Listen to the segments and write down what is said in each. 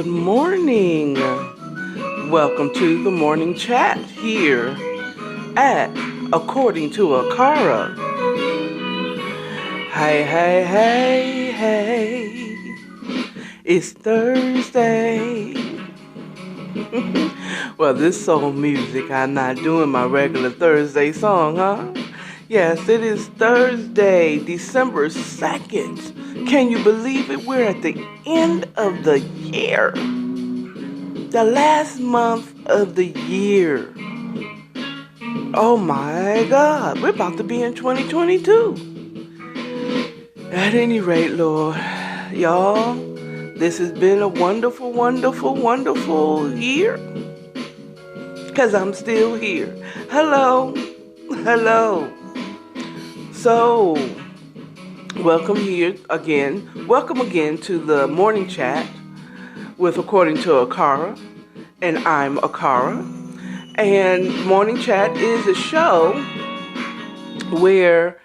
Good morning. Welcome to the morning chat here at According to Akara. Hey, hey, hey, hey. It's Thursday. Well, this soul music, I'm not doing my regular Thursday song, huh? Yes, it is Thursday, December 2nd. Can you believe it? We're at the end of the year. The last month of the year. Oh my God, we're about to be in 2022. At any rate, Lord, y'all, this has been a wonderful, wonderful, wonderful year. Because I'm still here. Hello. Hello. So, welcome here again. Welcome again to the morning chat with According to Akara. And I'm Akara. And Morning Chat is a show where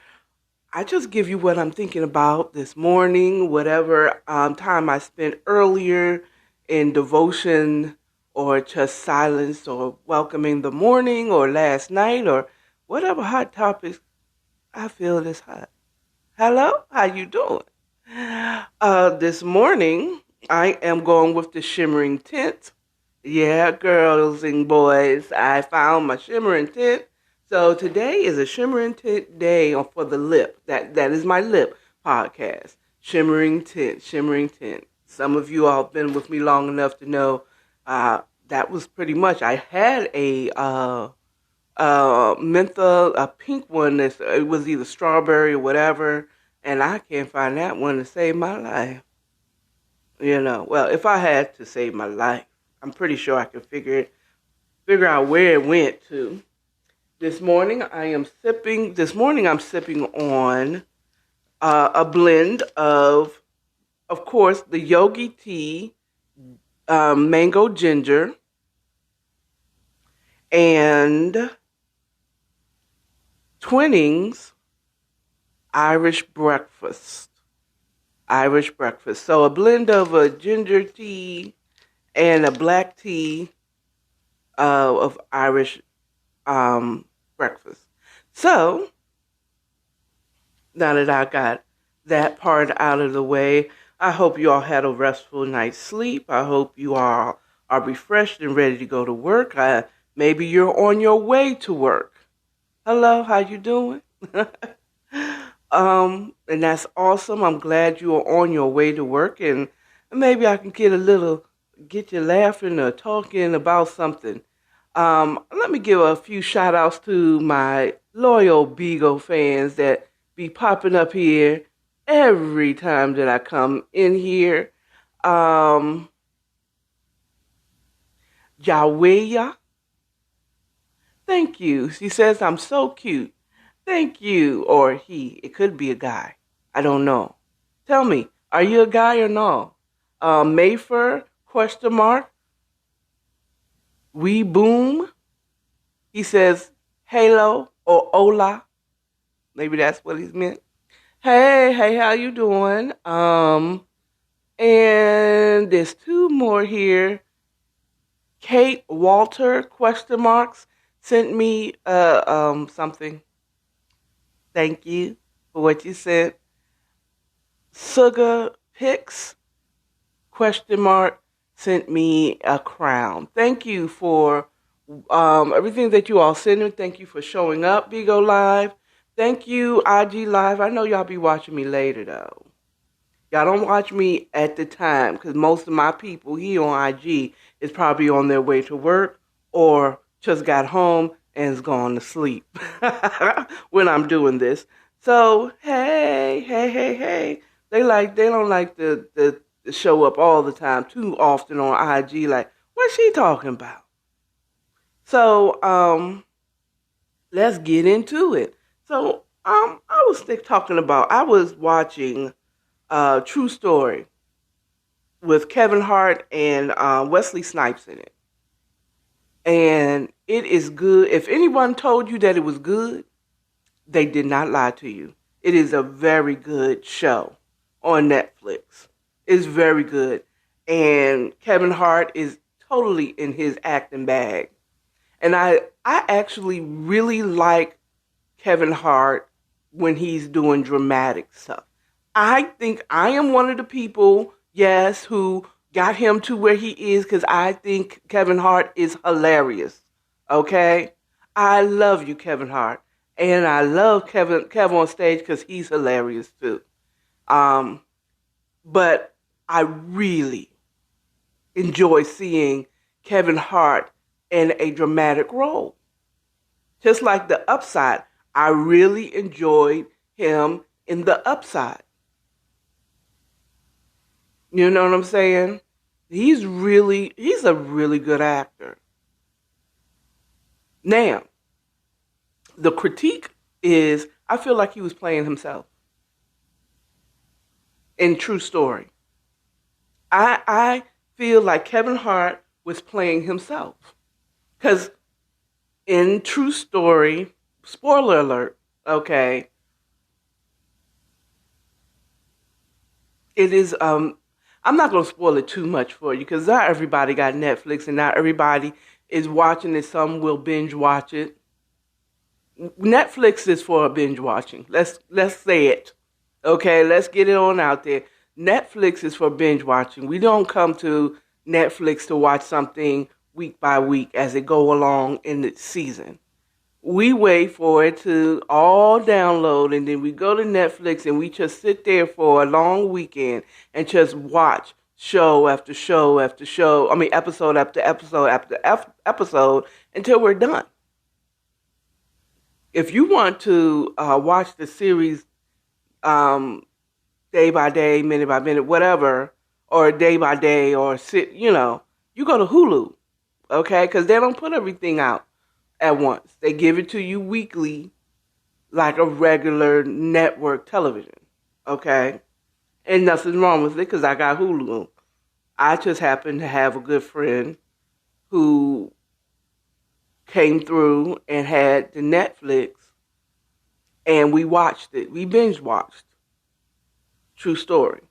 I just give you what I'm thinking about this morning, whatever time I spent earlier in devotion or just silence or welcoming the morning or last night or whatever hot topics I feel is hot. Hello, how you doing? This morning I am going with the shimmering tint. Yeah, girls and boys, I found my shimmering tint. So today is a shimmering tint day for the lip. That is my lip podcast. Shimmering tint, shimmering tint. Some of you all have been with me long enough to know that was pretty much. I had a menthol, a pink one. It was either strawberry or whatever, and I can't find that one to save my life. You know, well, if I had to save my life, I'm pretty sure I could figure out where it went to. This morning I'm sipping on a blend of course, the Yogi tea, mango ginger, and Twinings Irish breakfast. So a blend of a ginger tea and a black tea of Irish breakfast. So, now that I got that part out of the way, I hope you all had a restful night's sleep. I hope you all are refreshed and ready to go to work. Maybe you're on your way to work. Hello, how you doing? And that's awesome. I'm glad you are on your way to work, and maybe I can get you laughing or talking about something. Let me give a few shout outs to my loyal Beagle fans that be popping up here every time that I come in here. Jaweya, thank you. She says I'm so cute. Thank you. Or he. It could be a guy. I don't know. Tell me, are you a guy or no? Mayfair, question mark. We boom. He says hello or hola. Maybe that's what he's meant. Hey, how you doing? And there's two more here. Kate Walter, question marks, sent me something. Thank you for what you sent. Sugar Picks, question mark, sent me a crown. Thank you for everything that you all sent me. Thank you for showing up, Bigo Live. Thank you, IG Live. I know y'all be watching me later, though. Y'all don't watch me at the time because most of my people here on IG is probably on their way to work or just got home and is gone to sleep when I'm doing this. So, hey. They don't like to show up all the time too often on IG like, what's she talking about? So, let's get into it. So, I was watching True Story with Kevin Hart and Wesley Snipes in it. And it is good. If anyone told you that it was good, they did not lie to you. It is a very good show on Netflix. It's very good. and Kevin Hart is totally in his acting bag. And I actually really like Kevin Hart when he's doing dramatic stuff. I think I am one of the people, yes, who got him to where he is because I think Kevin Hart is hilarious. Okay? I love you, Kevin Hart. And I love Kev on stage because he's hilarious too. Um, but I really enjoy seeing Kevin Hart in a dramatic role. Just like the Upside, I really enjoyed him in the Upside. You know what I'm saying? He's a really good actor. Now, the critique is I feel like he was playing himself in True Story. I feel like Kevin Hart was playing himself. Because in True Story, spoiler alert, okay, it is, I'm not going to spoil it too much for you because not everybody got Netflix and not everybody is watching it. Some will binge watch it. Netflix is for binge watching. Let's say it. Okay, let's get it on out there. Netflix is for binge watching. We don't come to Netflix to watch something week by week as it go along in the season. We wait for it to all download and then we go to Netflix and we just sit there for a long weekend and just watch show after show after show. I mean, episode after episode after episode until we're done. If you want to watch the series day by day, minute by minute, whatever, or day by day, or you go to Hulu, okay? Because they don't put everything out at once. They give it to you weekly, like a regular network television, okay? And nothing wrong with it because I got Hulu. I just happen to have a good friend who came through and had the Netflix, and we watched it. We binge watched True Story.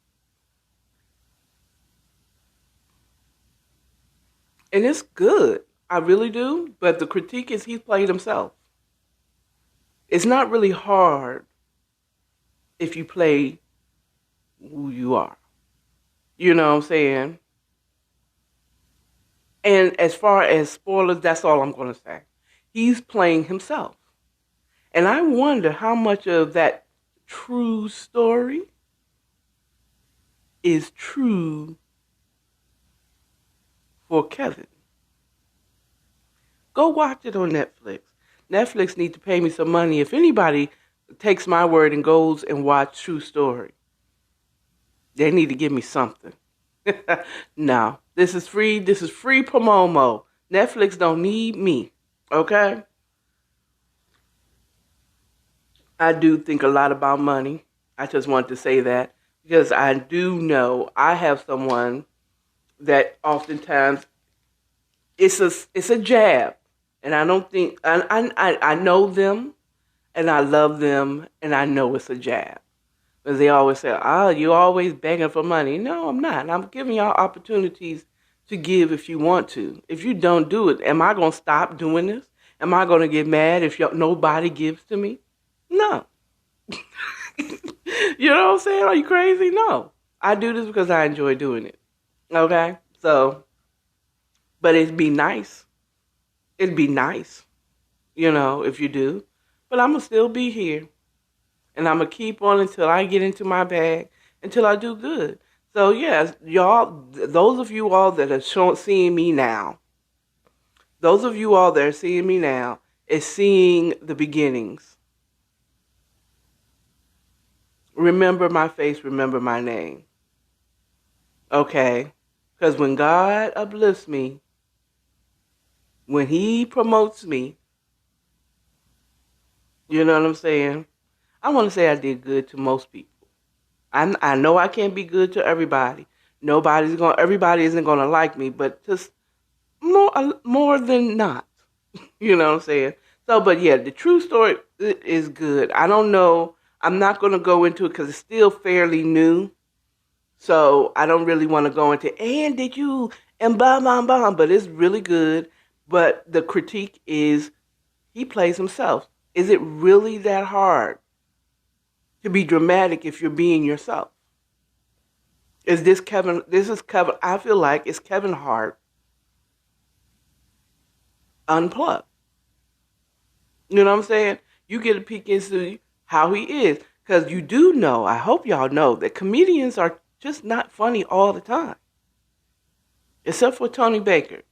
And it's good. I really do. But the critique is he played himself. It's not really hard if you play who you are. You know what I'm saying? And as far as spoilers, that's all I'm going to say. He's playing himself. And I wonder how much of that true story is true for Kevin. Go watch it on Netflix. Netflix need to pay me some money. If anybody takes my word and goes and watch True Story, they need to give me something. No, this is free. This is free promo. Netflix don't need me. Okay? I do think a lot about money. I just want to say that because I do know I have someone that oftentimes it's a jab, and I don't think I know them, and I love them, and I know it's a jab. Because they always say, "Oh, you're always begging for money." No, I'm not. I'm giving y'all opportunities to give if you want to. If you don't do it, am I going to stop doing this? Am I going to get mad if nobody gives to me? No. You know what I'm saying? Are you crazy? No. I do this because I enjoy doing it. Okay? So, but it'd be nice. It'd be nice, if you do. But I'm going to still be here. And I'm going to keep on until I get into my bag, until I do good. So, yes, y'all, those of you all that are seeing me now, is seeing the beginnings. Remember my face, remember my name. Okay? Because when God uplifts me, when He promotes me, you know what I'm saying? I want to say I did good to most people. I know I can't be good to everybody. Everybody isn't going to like me, but just more than not. You know what I'm saying? So, but yeah, the True Story is good. I don't know. I'm not going to go into it because it's still fairly new. So I don't really want to go into, and did you, and blah, blah, blah, but it's really good. But the critique is he plays himself. Is it really that hard to be dramatic if you're being yourself? Is this Kevin? This is Kevin. I feel like it's Kevin Hart unplugged. You know what I'm saying? You get a peek into how he is. Because you do know, I hope y'all know, that comedians are just not funny all the time. Except for Tony Baker.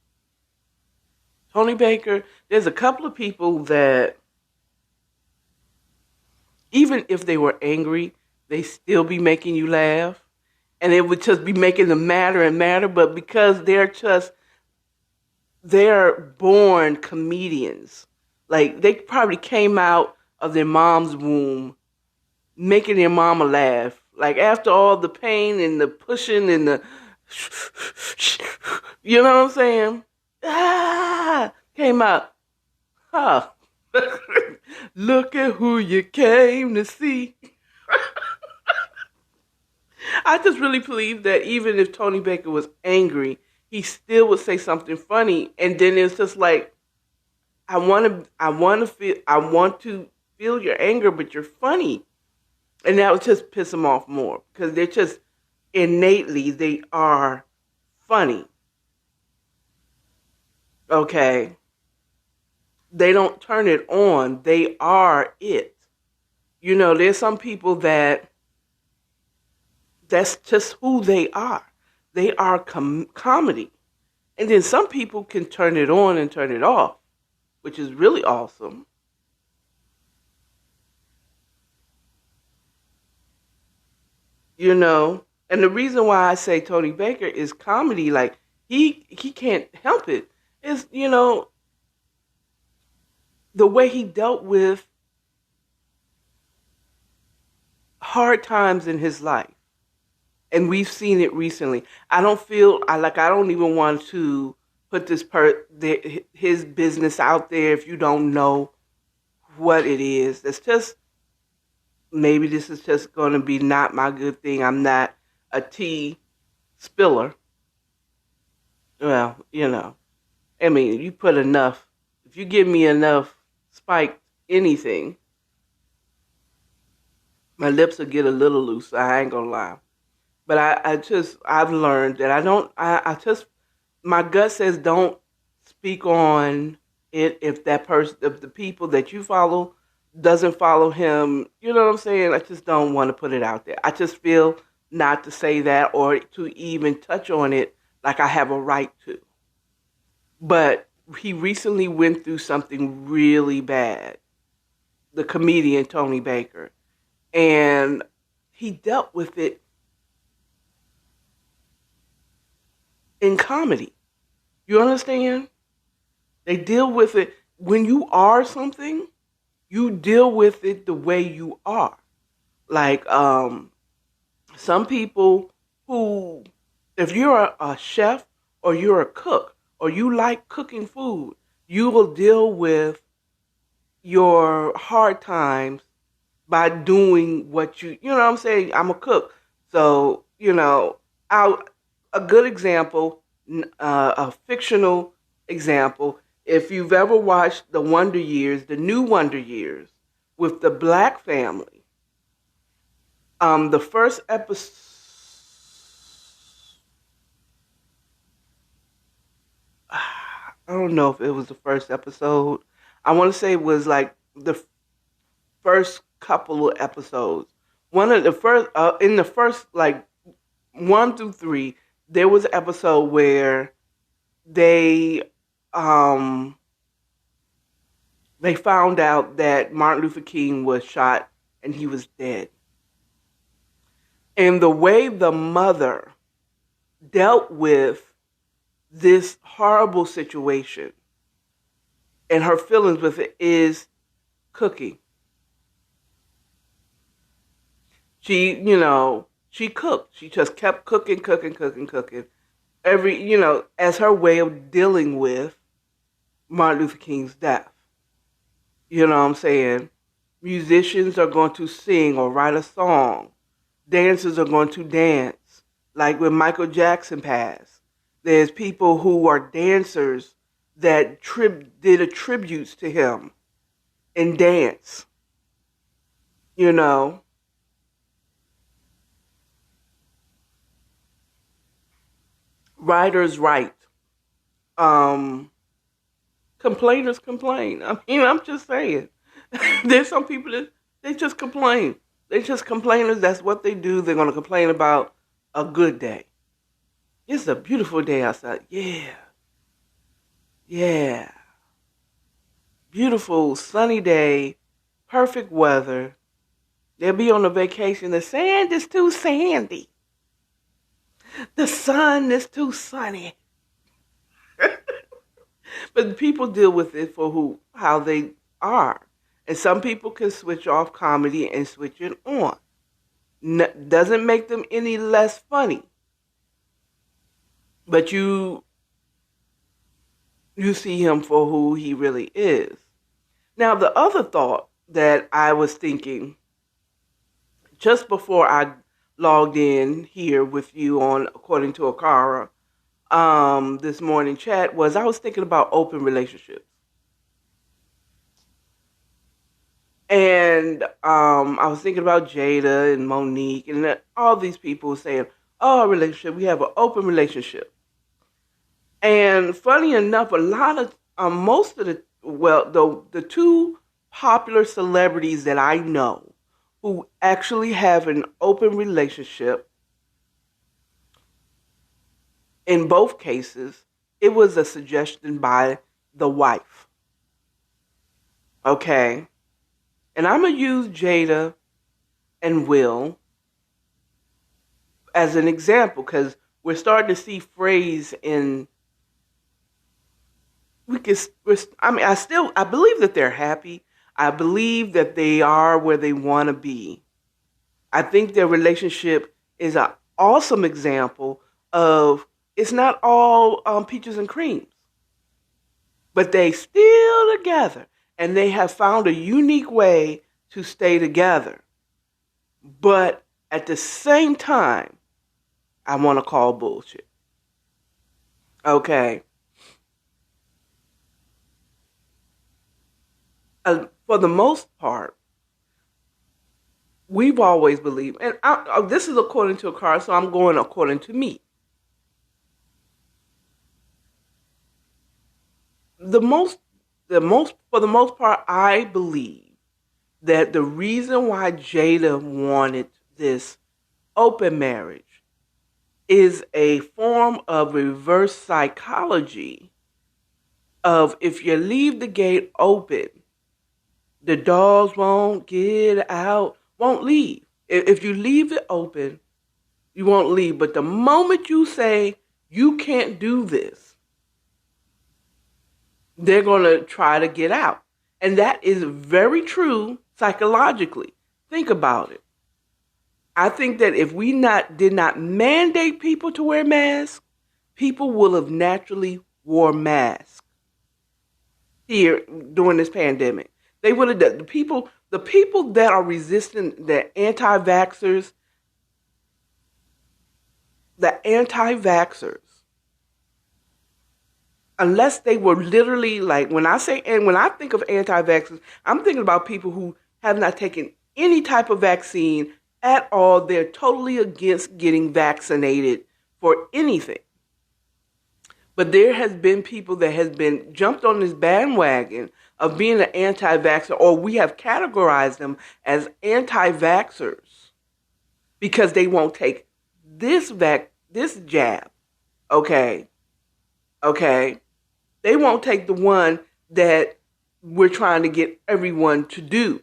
Tony Baker, there's a couple of people that, even if they were angry, they still be making you laugh. And it would just be making them madder and madder. But because they're born comedians. Like, they probably came out of their mom's womb making their mama laugh. Like, after all the pain and the pushing and the, you know what I'm saying? Came out. Huh. Look at who you came to see. I just really believe that even if Tony Baker was angry, he still would say something funny. And then it's just like, I want to feel your anger, but you're funny. And that would just piss them off more because they're just innately, they are funny. Okay. They don't turn it on. They are it. You know, there's some people that's just who they are. They are comedy. And then some people can turn it on and turn it off, which is really awesome. You know, and the reason why I say Tony Baker is comedy, like he can't help it. Is, you know, the way he dealt with hard times in his life. And we've seen it recently. I don't even want to put his business out there if you don't know what it is. It's just, maybe this is just going to be not my good thing. I'm not a tea spiller. Well, you know, I mean, you put enough, if you give me enough spiked anything, my lips will get a little loose. I ain't going to lie. But I've learned that my gut says don't speak on it if the people that you follow doesn't follow him. You know what I'm saying? I just don't want to put it out there. I just feel not to say that or to even touch on it like I have a right to. But he recently went through something really bad, the comedian Tony Baker. And he dealt with it in comedy. You understand? They deal with it. When you are something, you deal with it the way you are. Like, some people who, if you're a chef or you're a cook or you like cooking food, you will deal with your hard times by doing what you know what I'm saying? I'm a cook. So, you know, a good example, a fictional example, if you've ever watched The Wonder Years, the new Wonder Years, with the black family, the first episode, I don't know if it was the first episode. I want to say it was like the first couple of episodes. One of the first, in the first, like 1 through 3, there was an episode where they found out that Martin Luther King was shot and he was dead. And the way the mother dealt with this horrible situation and her feelings with it is cooking. She, you know, she cooked. She just kept cooking. As her way of dealing with Martin Luther King's death. You know what I'm saying? Musicians are going to sing or write a song. Dancers are going to dance. Like when Michael Jackson passed, there's people who are dancers that did a tributes to him in dance. You know, writers write. Um, Complainers complain. I mean, I'm just saying. There's some people that they just complain. They just complainers. That's what they do. They're gonna complain about a good day. It's a beautiful day outside. Yeah, yeah. Beautiful sunny day, perfect weather. They'll be on a vacation. The sand is too sandy. The sun is too sunny. But people deal with it for how they are. And some people can switch off comedy and switch it on. Doesn't make them any less funny. But you see him for who he really is. Now, the other thought that I was thinking just before I logged in here with you on According to Akara, this morning chat was I was thinking about open relationships. And I was thinking about Jada and Monique and all these people saying, oh, relationship, we have an open relationship. And funny enough, a lot of, most of the two popular celebrities that I know who actually have an open relationship, in both cases, it was a suggestion by the wife. Okay? And I'm going to use Jada and Will as an example because we're starting to see phrase in. I believe that they're happy. I believe that they are where they want to be. I think their relationship is an awesome example of it's not all peaches and creams, but they still together and they have found a unique way to stay together. But at the same time, I want to call bullshit. Okay. For the most part, we've always believed, and this is according to a card, so I'm going according to me. For the most part, I believe that the reason why Jada wanted this open marriage is a form of reverse psychology of if you leave the gate open, the dogs won't get out, won't leave. If you leave it open, you won't leave. But the moment you say, you can't do this, they're going to try to get out. And that is very true psychologically. Think about it. I think that if we did not mandate people to wear masks, people will have naturally wore masks here during this pandemic. They would have done. The people that are resistant, the anti-vaxxers, unless they were literally like, when I think of anti-vaxxers, I'm thinking about people who have not taken any type of vaccine at all. They're totally against getting vaccinated for anything. But there has been people that has been jumped on this bandwagon of being an anti-vaxxer, or we have categorized them as anti-vaxxers because they won't take this jab. Okay. They won't take the one that we're trying to get everyone to do.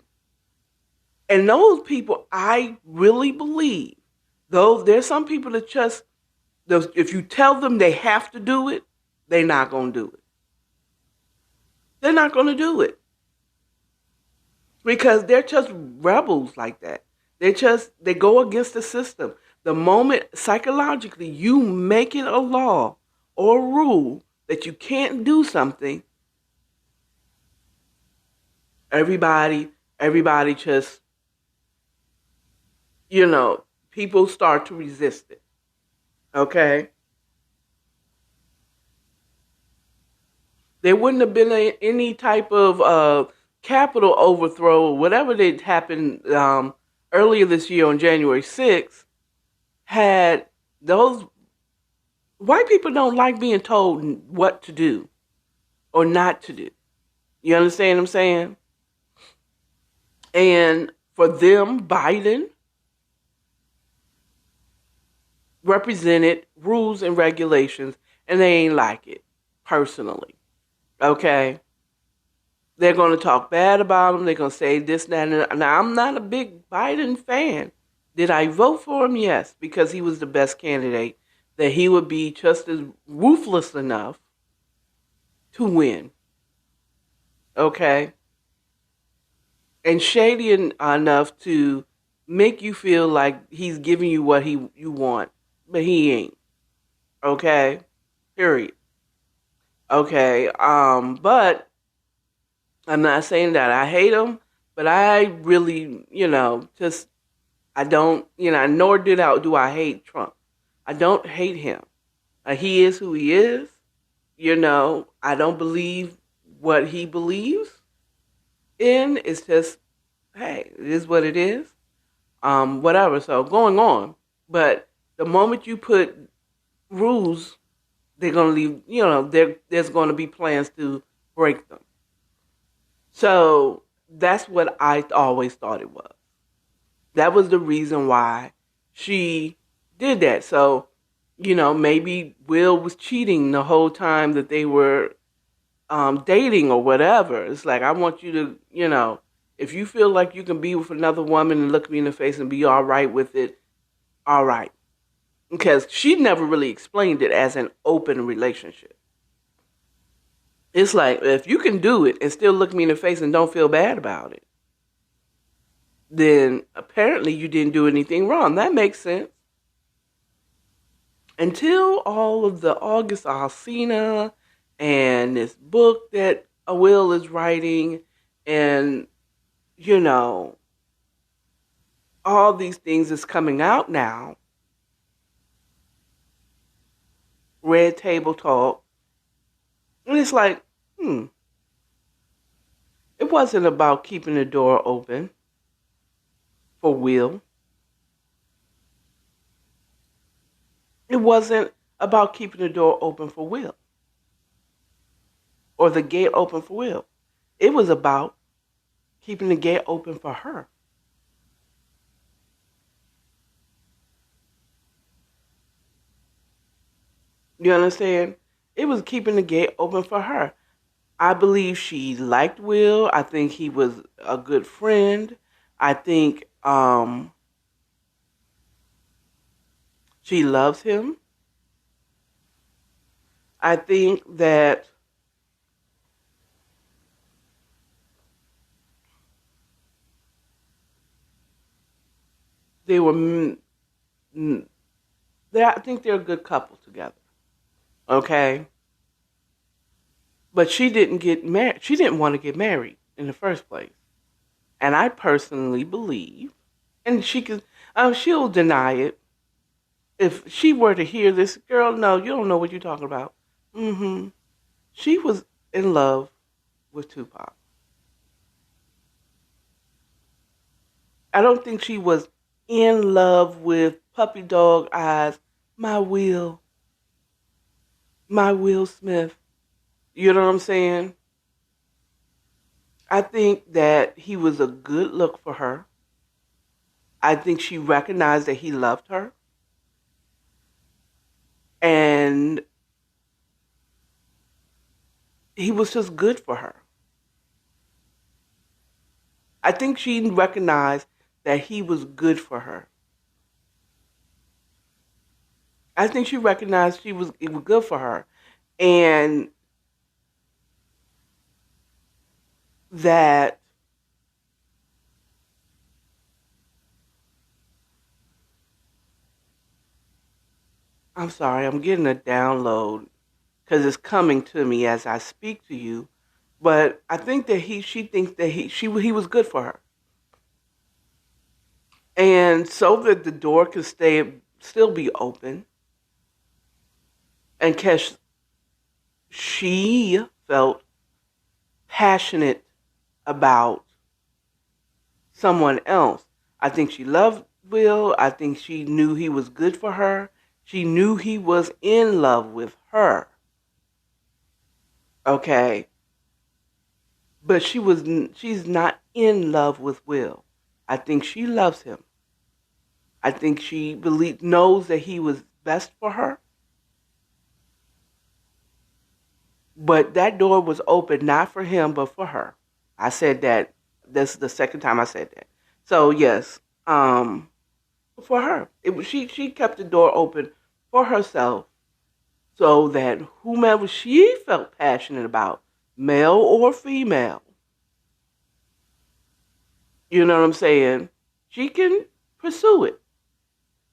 And those people, I really believe, though there's some people that just, if you tell them they have to do it, they're not going to do it. They're not going to do it. Because they're just rebels like that. They go against the system. The moment psychologically you make it a law or a rule that you can't do something, everybody just, people start to resist it. Okay, there wouldn't have been any type of capital overthrow or whatever that happened earlier this year on January 6th had those white people don't like being told what to do or not to do. You understand what I'm saying? And for them, Biden represented rules and regulations, and they ain't like it personally. Okay? They're going to talk bad about him. They're going to say this, that, and that. Now, I'm not a big Biden fan. Did I vote for him? Yes, because he was the best candidate, that he would be just as ruthless enough to win. Okay? And shady enough to make you feel like he's giving you what you want, but he ain't. Okay? Period. Okay? But I'm not saying that I hate him, but I really, just I don't, nor do I hate Trump. I don't hate him. He is who he is. I don't believe what he believes in. It's just, hey, it is what it is. Whatever. So going on, but the moment you put rules, they're gonna leave. There's going to be plans to break them. So that's what I always thought it was. That was the reason why she did that. So, maybe Will was cheating the whole time that they were dating or whatever. It's like, I want you to, if you feel like you can be with another woman and look me in the face and be all right with it, all right. Because she never really explained it as an open relationship. It's like, if you can do it and still look me in the face and don't feel bad about it, then apparently you didn't do anything wrong. That makes sense. Until all of the August Alsina and this book that Will is writing and, all these things is coming out now. Red Table Talk. And it's like, it wasn't about keeping the door open for Will. It wasn't about keeping the door open for Will or the gate open for Will. It was about keeping the gate open for her. You understand? It was keeping the gate open for her. I believe she liked Will. I think he was a good friend. I think she loves him. I think that they were. I think they're a good couple together. Okay, but she didn't get married. She didn't want to get married in the first place, and I personally believe, and she'll deny it. If she were to hear this, girl, no, you don't know what you're talking about. She was in love with Tupac. I don't think she was in love with puppy dog eyes, my Will Smith. You know what I'm saying? I think that he was a good look for her. I think she recognized that he loved her. And he was just good for her. I think she recognized that he was good for her. I think she recognized it was good for her. And that I'm sorry, I'm getting a download because it's coming to me as I speak to you. But I think that she thinks that he was good for her. And so that the door could still be open, And Kesh, she felt passionate about someone else. I think she loved Will. I think she knew he was good for her. She knew he was in love with her. Okay? But she's not in love with Will. I think she loves him. I think she knows that he was best for her. But that door was open not for him but for her. I said that. That's the second time I said that. So yes, for her, she kept the door open for herself so that whomever she felt passionate about, male or female, you know what I'm saying, she can pursue it.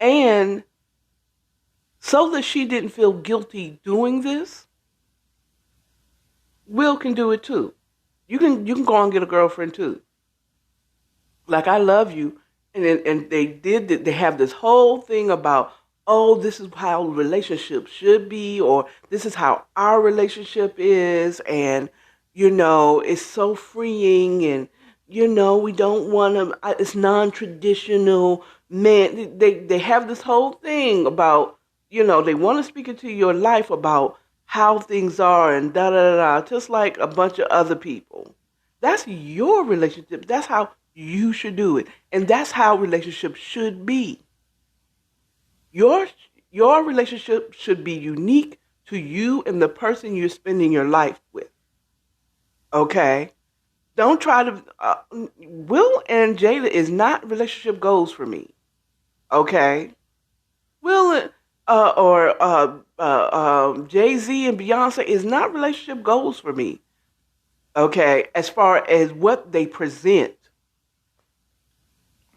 And so that she didn't feel guilty doing this, Will can do it too. You can go and get a girlfriend too. Like, I love you, and they have this whole thing about, oh, this is how relationships should be, or this is how our relationship is, and it's so freeing, and we don't want to, it's non-traditional. Man, they have this whole thing about, they want to speak into your life about how things are and da da da, just like a bunch of other people. That's your relationship. That's how you should do it. And that's how relationships should be. Your your relationship should be unique to you and the person you're spending your life with. Okay? Don't try to Will and Jada is not relationship goals for me. Okay? Will or Jay-Z and Beyonce is not relationship goals for me. Okay? As far as what they present.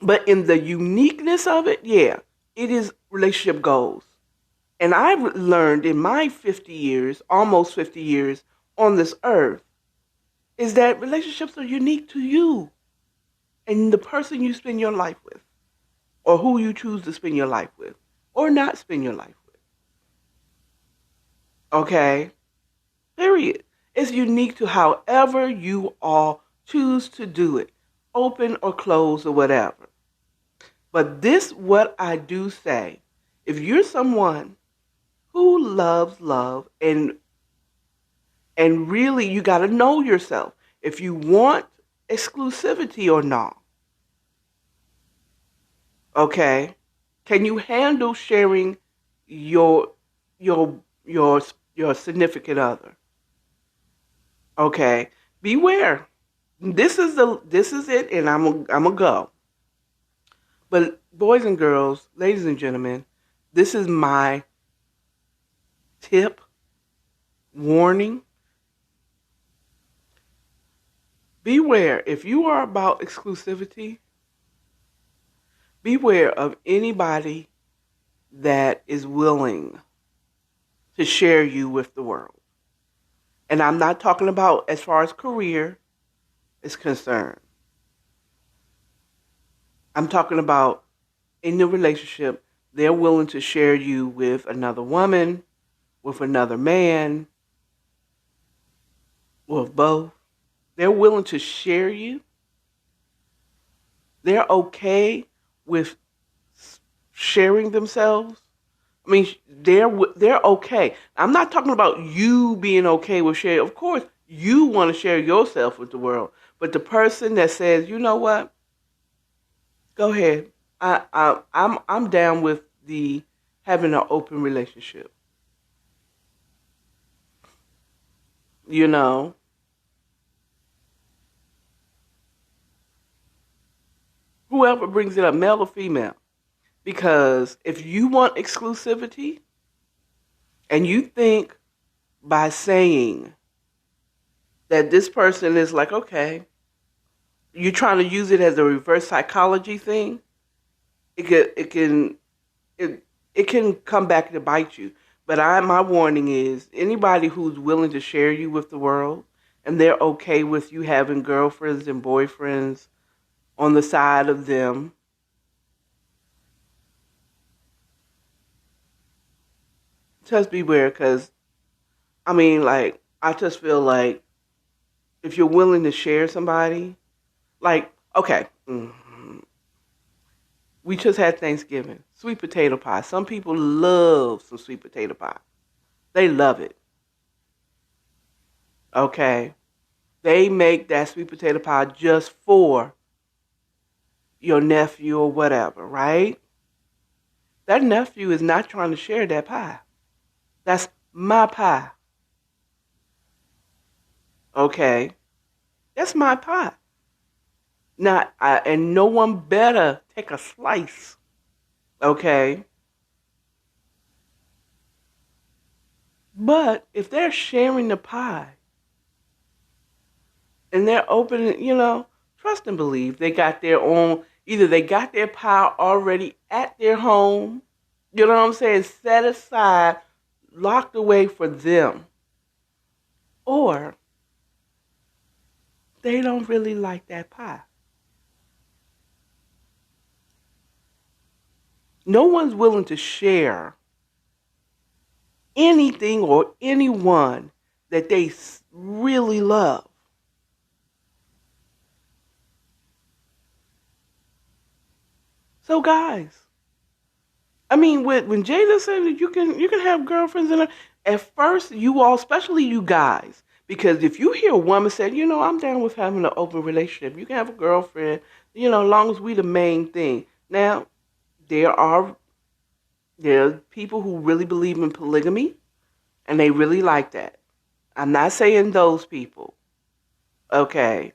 But in the uniqueness of it, yeah, it is relationship goals. And I've learned in my 50 years, almost 50 years on this earth, is that relationships are unique to you and the person you spend your life with, or who you choose to spend your life with, or not spend your life with. Okay? Period. It's unique to however you all choose to do it, open or close or whatever. But this, what I do say, if you're someone who loves love and really you got to know yourself if you want exclusivity or not. Okay? Can you handle sharing your significant other? Okay? Beware. This is it, and I'm gonna go. But boys and girls, ladies and gentlemen, this is my tip, warning. Beware, if you are about exclusivity, beware of anybody that is willing to share you with the world. And I'm not talking about as far as career is concerned. I'm talking about in the relationship, they're willing to share you with another woman, with another man, with both. They're willing to share you. They're okay with sharing themselves. I mean, they're okay. I'm not talking about you being okay with sharing. Of course, you want to share yourself with the world, but the person that says, you know what, go ahead. I'm down with the having an open relationship. You know. Whoever brings it up, male or female. Because if you want exclusivity and you think by saying that this person is like, okay, you're trying to use it as a reverse psychology thing, it can come back to bite you. But my warning is anybody who's willing to share you with the world and they're okay with you having girlfriends and boyfriends on the side of them, Just beware, because I mean, like, I just feel like if you're willing to share somebody, like, okay, we just had Thanksgiving, sweet potato pie. Some people love some sweet potato pie. They love it. Okay, they make that sweet potato pie just for your nephew or whatever, right? That nephew is not trying to share that pie. That's my pie. Okay, that's my pie. Not and no one better take a slice. Okay, but if they're sharing the pie and they're opening, trust and believe they got their own. Either they got their pie already at their home. You know what I'm saying? Set aside, locked away for them, or they don't really like that pie. No one's willing to share anything or anyone that they really love. So, guys, I mean, when Jada said that you can have girlfriends, and at first you all, especially you guys, because if you hear a woman say, I'm down with having an open relationship, you can have a girlfriend, as long as we the main thing. Now, there are people who really believe in polygamy, and they really like that. I'm not saying those people. Okay.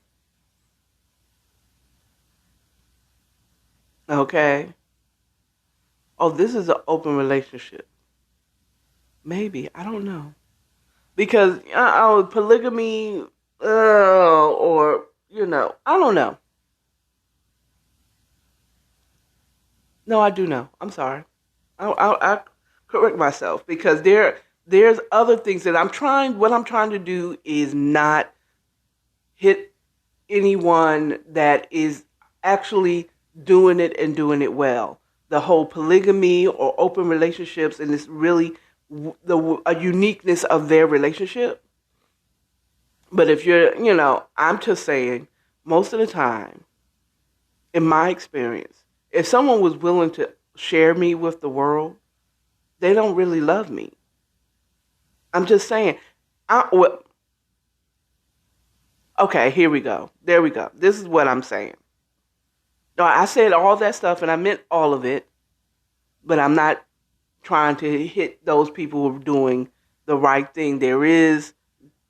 Okay. Oh, this is an open relationship. Maybe. I don't know. Because polygamy, or, I don't know. No, I do know. I'm sorry. I correct myself, because there's other things that what I'm trying to do is not hit anyone that is actually doing it and doing it well. The whole polygamy or open relationships, and it's really a uniqueness of their relationship. But if I'm just saying, most of the time, in my experience, if someone was willing to share me with the world, they don't really love me. I'm just saying. Okay, here we go. There we go. This is what I'm saying. No, I said all that stuff and I meant all of it, but I'm not trying to hit those people who are doing the right thing. There is,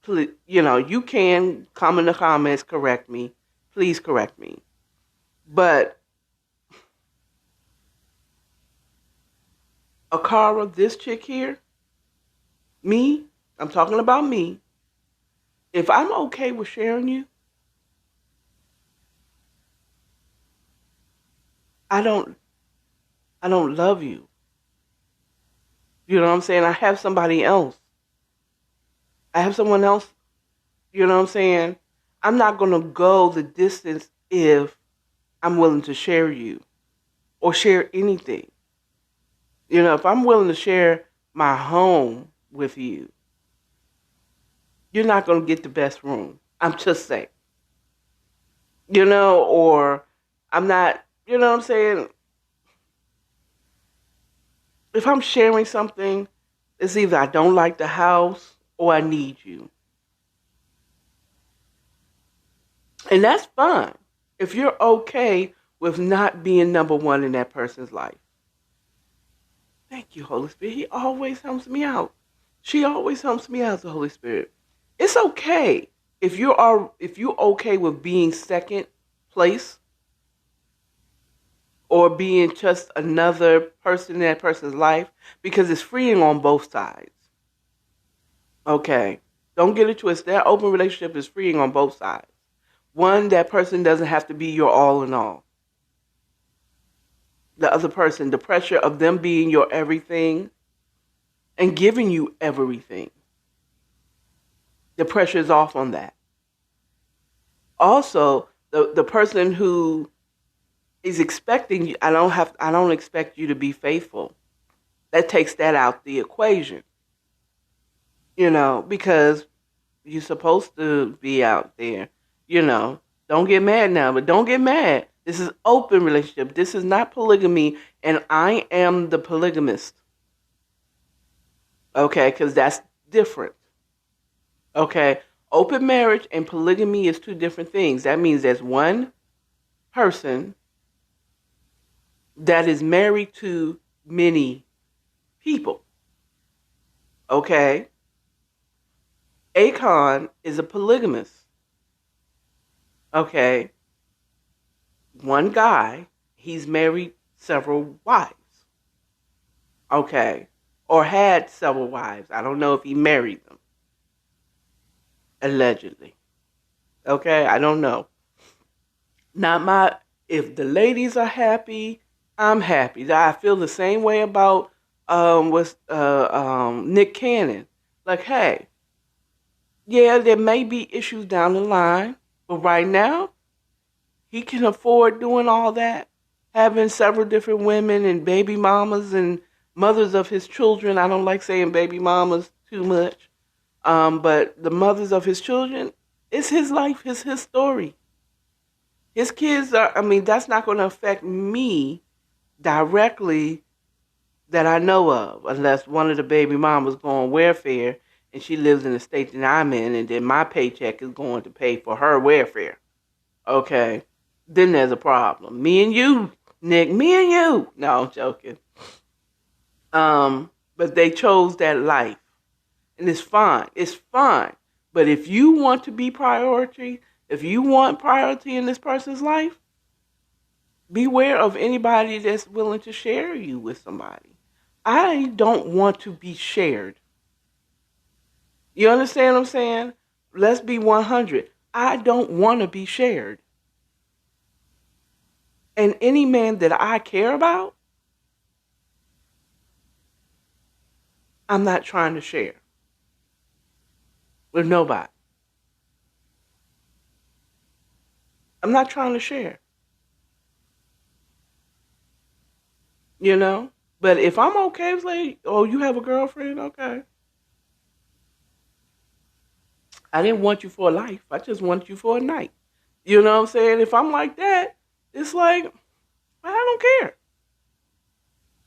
you can come in the comments, correct me. Please correct me. But Akara, this chick here, me, I'm talking about me. If I'm okay with sharing you, I don't love you. You know what I'm saying? I have somebody else. I have someone else. You know what I'm saying? I'm not going to go the distance if I'm willing to share you or share anything. If I'm willing to share my home with you, you're not going to get the best room. I'm just saying. Or I'm not, you know what I'm saying? If I'm sharing something, it's either I don't like the house or I need you. And that's fine if you're okay with not being number one in that person's life. Thank you, Holy Spirit. He always helps me out. She always helps me out, the Holy Spirit. It's okay if you're okay with being second place or being just another person in that person's life, because it's freeing on both sides. Okay. Don't get it twisted. That open relationship is freeing on both sides. One, that person doesn't have to be your all in all. The other person, the pressure of them being your everything and giving you everything, the pressure is off on that. Also, the person who is expecting you, I don't expect you to be faithful. That takes that out the equation, because you're supposed to be out there, you know. Don't get mad now, but don't get mad. This is open relationship. This is not polygamy, and I am the polygamist. Okay, because that's different. Okay, open marriage and polygamy is two different things. That means there's one person that is married to many people. Okay, Akon is a polygamist. Okay, one guy, he's married several wives. Okay, or had several wives. I don't know if he married them. Allegedly. Okay, I don't know. Not my. If the ladies are happy, I'm happy. I feel the same way about with Nick Cannon. Like, hey, yeah, there may be issues down the line, but right now he can afford doing all that, having several different women and baby mamas and mothers of his children. I don't like saying baby mamas too much, but the mothers of his children. It's his life. It's his story. His kids are, that's not going to affect me directly that I know of, unless one of the baby mamas go on welfare and she lives in the state that I'm in, and then my paycheck is going to pay for her welfare. Okay? Then there's a problem. Me and you, Nick, me and you. No, I'm joking. But they chose that life. And it's fine. It's fine. But if you want to be priority, if you want priority in this person's life, beware of anybody that's willing to share you with somebody. I don't want to be shared. You understand what I'm saying? Let's be 100. I don't want to be shared. And any man that I care about, I'm not trying to share with nobody. I'm not trying to share. But if I'm okay, it's like, oh, you have a girlfriend? Okay. I didn't want you for a life. I just want you for a night. You know what I'm saying? If I'm like that, it's like, I don't care.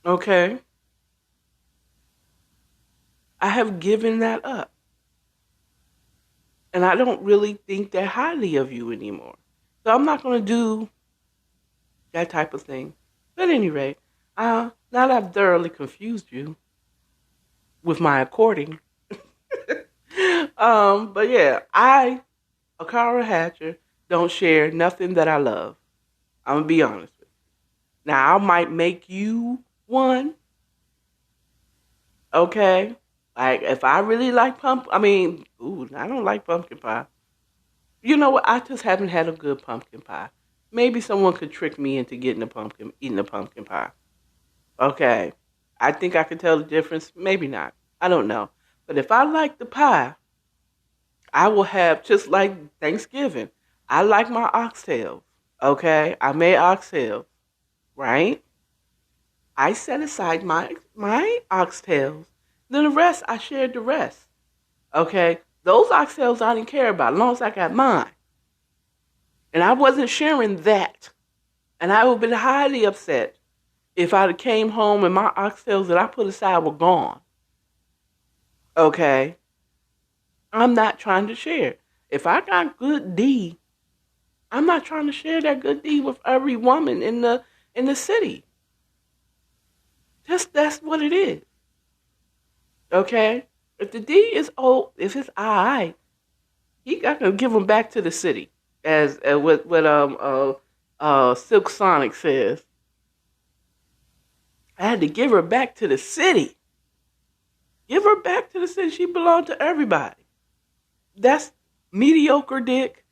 Okay. I have given that up. And I don't really think that highly of you anymore. So I'm not going to do that type of thing. But at any rate, now that I've thoroughly confused you with my according. But yeah, Akara Hatcher, don't share nothing that I love. I'm going to be honest with you. Now, I might make you one. Okay? Like, if I really like I don't like pumpkin pie. You know what? I just haven't had a good pumpkin pie. Maybe someone could trick me into eating a pumpkin pie. Okay. I think I could tell the difference. Maybe not. I don't know. But if I like the pie, I will have, just like Thanksgiving, I like my oxtails. Okay? I made oxtails. Right? I set aside my oxtails. Then the rest, I shared the rest. Okay? Those oxtails I didn't care about as long as I got mine. And I wasn't sharing that. And I would have been highly upset if I came home and my oxtails that I put aside were gone. Okay? I'm not trying to share. If I got good D, I'm not trying to share that good D with every woman in the city. That's what it is. Okay? If the D is old, if it's alright, he got to give them back to the city, as what Silk Sonic says. I had to give her back to the city. Give her back to the city. She belonged to everybody. That's mediocre dick.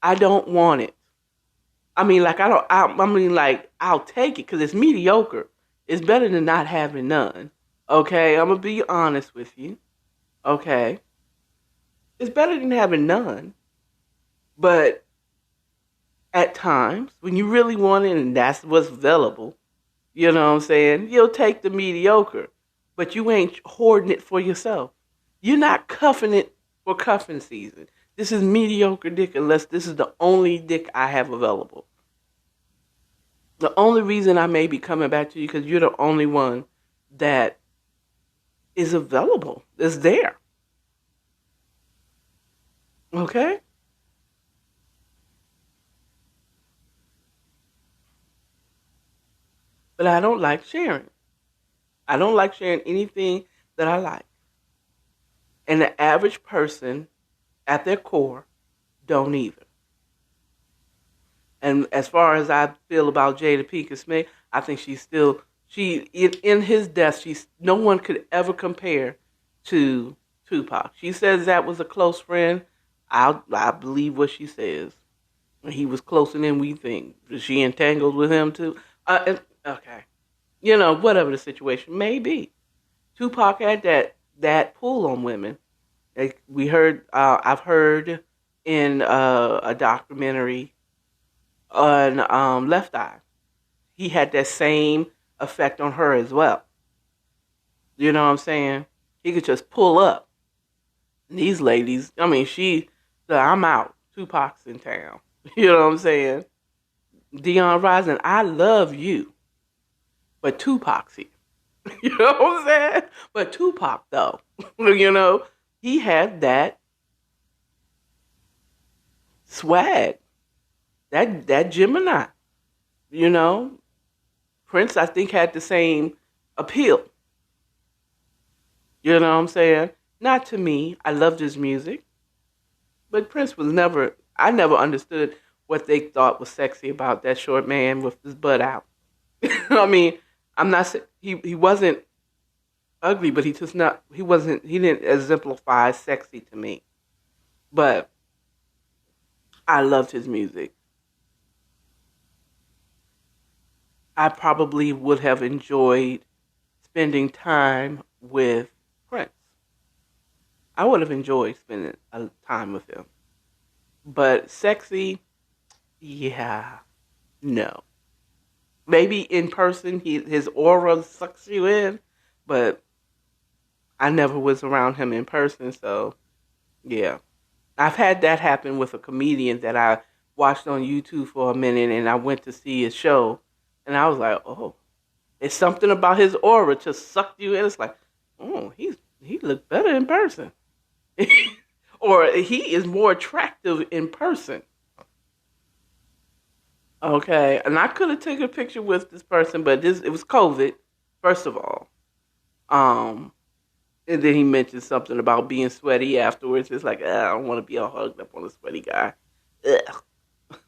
I don't want it. I'll take it because it's mediocre. It's better than not having none. Okay? I'm going to be honest with you. Okay? It's better than having none. But at times, when you really want it and that's what's available, you know what I'm saying? You'll take the mediocre. but you ain't hoarding it for yourself. You're not cuffing it for cuffing season. This is mediocre dick unless this is the only dick I have available. The only reason I may be coming back to you because you're the only one that is available, is there. Okay? But I don't like sharing. I don't like sharing anything that I like. And the average person at their core don't either. And as far as I feel about Jada Pinkett Smith, I think in his death, no one could ever compare to Tupac. She says that was a close friend. I believe what she says. He was closer than we think. Was she entangled with him too? Okay. Whatever the situation may be. Tupac had that pull on women. Like I've heard in a documentary on Left Eye, he had that same effect on her as well. You know what I'm saying? He could just pull up. And these ladies, I mean, I'm out. Tupac's in town. You know what I'm saying? Dion Rising, I love you, but Tupac's here. You know what I'm saying? But Tupac, though, he had that swag, that Gemini. Prince, I think, had the same appeal. You know what I'm saying? Not to me. I loved his music, but Prince I never understood what they thought was sexy about that short man with his butt out. I mean, he wasn't ugly, but he didn't exemplify sexy to me. But I loved his music. I probably would have enjoyed spending time with Prince. I would have enjoyed spending time with him. But sexy, yeah, no. Maybe in person, his aura sucks you in, but I never was around him in person, so yeah. I've had that happen with a comedian that I watched on YouTube for a minute, and I went to see his show, and I was like, oh, it's something about his aura just sucked you in. It's like, oh, he looked better in person. Or he is more attractive in person. Okay, and I could have taken a picture with this person, but it was COVID, first of all. And then he mentioned something about being sweaty afterwards. It's like, I don't want to be all hugged up on a sweaty guy. Ugh.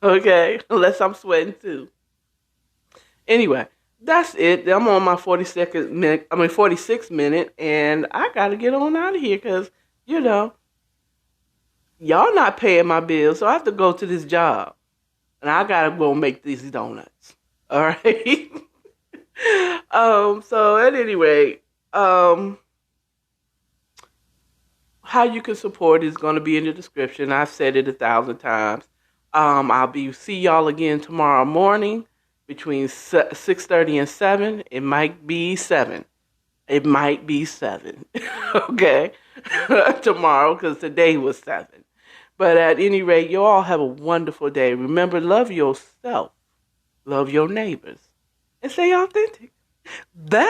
Okay, unless I'm sweating too. Anyway, that's it. I'm on my 46th minute, and I got to get on out of here because, y'all not paying my bills, so I have to go to this job. And I got to go make these donuts. All right? So at any rate, how you can support is going to be in the description. I've said it 1,000 times. See y'all again tomorrow morning between 6:30 and 7. It might be 7. It might be 7. Okay? Tomorrow, because today was 7. But at any rate, you all have a wonderful day. Remember, love yourself, love your neighbors, and stay authentic. Bye.